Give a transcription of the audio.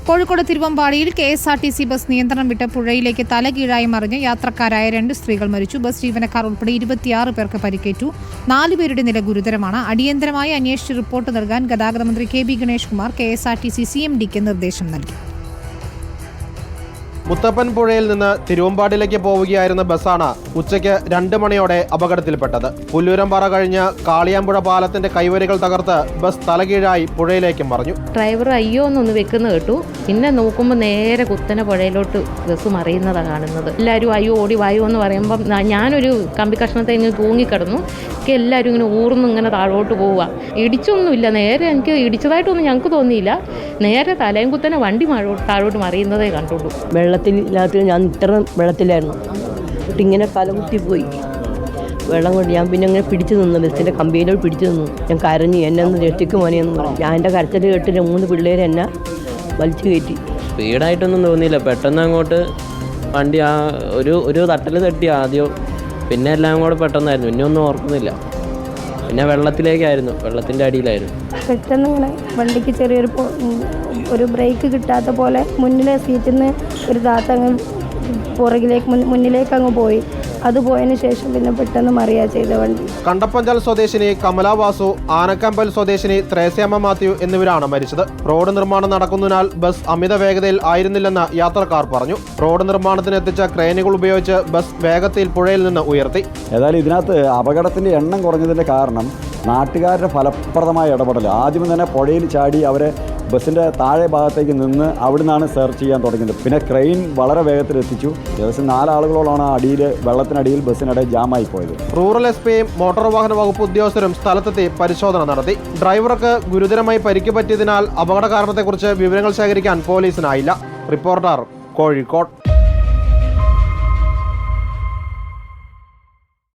Kozhikode തിരുവമ്പാടിയിൽ KSRTC bus നിയന്ത്രണം വിട്ട് പുഴയിലേക്ക് തലകീഴായി മറിഞ്ഞ് യാത്രക്കാരായ 2 സ്ത്രീകൾ മരിച്ചു. ബസ് ജീവനക്കാർ ഉൾപ്പെടെ 26 പേർക്ക് പരിക്കേറ്റു. 4 പേരുടെ നില ഗുരുതരമാണ്. അടിയന്തരമായി അന്വേഷിച്ച് റിപ്പോർട്ട് നൽകാൻ ഗതാഗത മന്ത്രി KB ഗണേഷ് കുമാർ KSRTC CMDക്ക് നിർദ്ദേശം നൽകി. മുത്തപ്പൻ പുഴയിൽ നിന്ന് തിരുവമ്പാടിയിലേക്ക് പോവുകയായിരുന്ന ബസ്സാണ് ഉച്ചയ്ക്ക് 2 മണിയോടെ അപകടത്തിൽപ്പെട്ടത്. പുല്ലൂരംപാറ കഴിഞ്ഞ് കാളിയാമ്പുഴ പാലത്തിന്റെ കൈവരികൾ തകർത്ത് ബസ് തലകീഴായി പുഴയിലേക്ക് മറിഞ്ഞു. ഡ്രൈവർ അയ്യോ എന്നൊന്ന് വെക്കുന്ന കേട്ടു. പിന്നെ നോക്കുമ്പോൾ നേരെ കുത്തനെ പുഴയിലോട്ട് ബസ് മറിയുന്നതാണ് കാണുന്നത്. എല്ലാവരും അയ്യോ ഓടി വായോ എന്ന് പറയുമ്പം ഞാനൊരു കമ്പി കഷ്ണത്തെ ഇങ്ങനെ തൂങ്ങിക്കിടന്നു. എല്ലാവരും ഇങ്ങനെ ഊർന്ന് ഇങ്ങനെ താഴോട്ട് പോവുക. ഇടിച്ചൊന്നുമില്ല, നേരെ എനിക്ക് ഇടിച്ചതായിട്ടൊന്നും ഞങ്ങൾക്ക് തോന്നിയില്ല. നേരെ തലയും കുത്തനെ വണ്ടി താഴോട്ട് മറിയുന്നതേ കണ്ടുള്ളൂ. വെള്ളത്തിലില്ലാത്ത ഞാൻ ഇത്ര വെള്ളത്തിലായിരുന്നു. ഇങ്ങനെ തലകുത്തിപ്പോയി വെള്ളം കൊണ്ട്. ഞാൻ പിന്നെ ഇങ്ങനെ പിടിച്ചു നിന്നു, ബസ്സിൻ്റെ കമ്പിയിലോട്ട് പിടിച്ചു നിന്നു. ഞാൻ കരഞ്ഞു, എന്നെ ഒന്ന് രക്ഷിക്ക് മോനെന്ന് പറഞ്ഞു. ഞാൻ എൻ്റെ കരച്ചിൽ കേട്ടിട്ട് 3 പിള്ളേർ എന്നെ വലിച്ചു കയറ്റി. സ്പീഡായിട്ടൊന്നും തോന്നിയില്ല. പെട്ടെന്ന് അങ്ങോട്ട് വണ്ടി ഒരു തട്ടൽ തട്ടി ആദ്യം, പിന്നെ എല്ലാം കൂടെ പെട്ടെന്നായിരുന്നു. പിന്നെ ഒന്നും ഓർക്കുന്നില്ല. പിന്നെ വെള്ളത്തിലേക്കായിരുന്നു, വെള്ളത്തിൻ്റെ അടിയിലായിരുന്നു. പെട്ടെന്ന് ഇങ്ങനെ വണ്ടിക്ക് ചെറിയൊരു ബ്രേക്ക് കിട്ടാത്ത പോലെ മുന്നിലെ സീറ്റിൽ നിന്ന് ഒരു താത്ത അങ്ങ് മുന്നിലേക്ക് അങ്ങ് പോയി. അത് പോയതിന് ശേഷം പിന്നെ പെട്ടെന്ന് മറിയാ ചെയ്ത വണ്ടി. കണ്ടപ്പഞ്ചാൽ സ്വദേശിനി കമല വാസു, ആനക്കമ്പൽ സ്വദേശിനി ത്രേസ്യാമ്മ മാത്യു എന്നിവരാണ് മരിച്ചത്. റോഡ് നിർമ്മാണം നടക്കുന്നതിനാൽ ബസ് അമിത വേഗതയിൽ ആയിരുന്നില്ലെന്ന് യാത്രക്കാർ പറഞ്ഞു. റോഡ് നിർമ്മാണത്തിന് എത്തിച്ച ക്രെയിനുകൾ ഉപയോഗിച്ച് ബസ് വേഗത്തിൽ പുഴയിൽ നിന്ന് ഉയർത്തി. ഏതായാലും ഇതിനകത്ത് അപകടത്തിൻ്റെ എണ്ണം കുറഞ്ഞതിൻ്റെ കാരണം നാട്ടുകാരുടെ ഫലപ്രദമായ ഇടപെടൽ. ആദ്യം തന്നെ പുഴയിൽ ചാടി അവരെ ബസ്സിൻ്റെ താഴെ ഭാഗത്തേക്ക് നിന്ന് അവിടെ നിന്നാണ് സെർച്ച് ചെയ്യാൻ തുടങ്ങിയത്. പിന്നെ ക്രെയിൻ വളരെ വേഗത്തിൽ എത്തിച്ചു. ഏകദേശം 4 ആളുകളോളാണ് വെള്ളത്തിനടിയിൽ ബസ്സിനിടെ ജാമായി പോയത്. റൂറൽ SPയും മോട്ടോർ വാഹന വകുപ്പ് ഉദ്യോഗസ്ഥരും സ്ഥലത്തെത്തി പരിശോധന നടത്തി. ഡ്രൈവർക്ക് ഗുരുതരമായി പരിക്ക് പറ്റിയതിനാൽ അപകട കാരണത്തെക്കുറിച്ച് വിവരങ്ങൾ ശേഖരിക്കാൻ പോലീസിനായില്ല. റിപ്പോർട്ടർ, കോഴിക്കോട്.